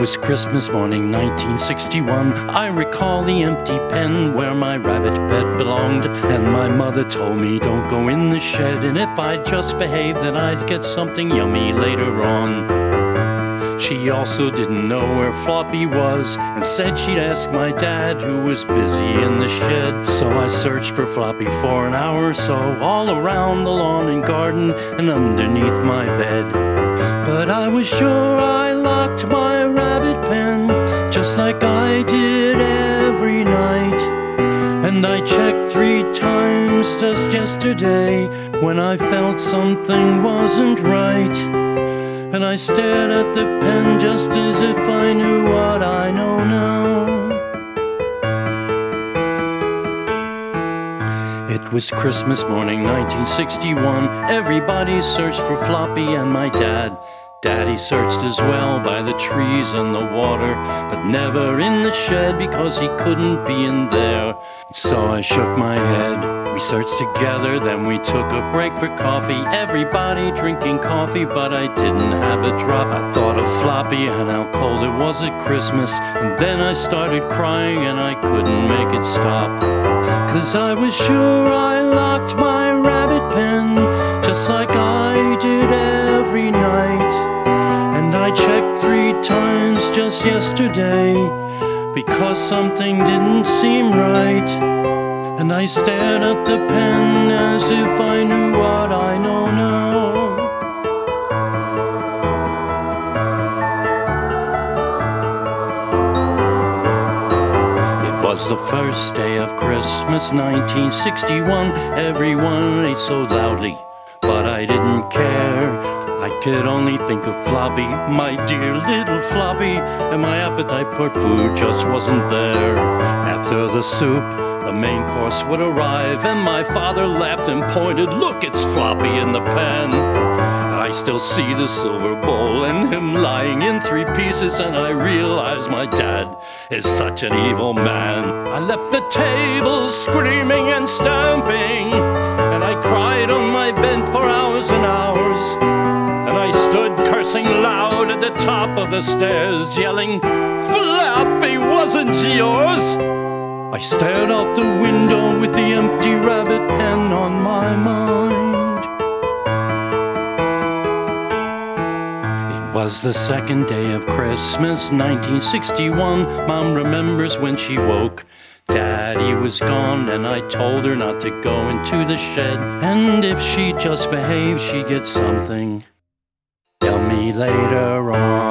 was Christmas morning, 1961. I recall the empty pen where my rabbit bed belonged. And my mother told me, don't go in the shed, and if I'd just behave, then I'd get something yummy later on. She also didn't know where Floppy was, and said she'd ask my dad, who was busy in the shed. So I searched for Floppy for an hour or so, all around the lawn and garden, and underneath my bed. But I was sure I locked my rabbit pen, just like I did every night. And I checked 3 times just yesterday, when I felt something wasn't right. And I stared at the pen just as if I knew what I know now. It was Christmas morning, 1961. Everybody searched for Floppy and my dad. Daddy searched as well by the trees and the water, but never in the shed because he couldn't be in there. So I shook my head. We searched together, then we took a break for coffee. Everybody drinking coffee, but I didn't have a drop. I thought of Floppy and how cold it was at Christmas, and then I started crying and I couldn't make it stop. 'Cause I was sure I locked my rabbit pen, just like I did every night. And I checked 3 times just yesterday, because something didn't seem right. And I stared at the pen as if I knew what I know now. It was the first day of Christmas, 1961. Everyone ate so loudly, but I didn't care. I could only think of Floppy, my dear little Floppy, and my appetite for food just wasn't there. After the soup, the main course would arrive, and my father laughed and pointed, look, it's Floppy in the pan. I still see the silver bowl and him lying in 3 pieces, and I realize my dad is such an evil man. I left the table screaming and stamping, and I cried on my bed for hours and hours. And I stood cursing loud at the top of the stairs, yelling, Floppy wasn't yours! I stared out the window with the empty rabbit pen on my mind. It was the second day of Christmas, 1961. Mom remembers when she woke. Daddy was gone, and I told her not to go into the shed, and if she just behaved, she'd get something. Tell me later on.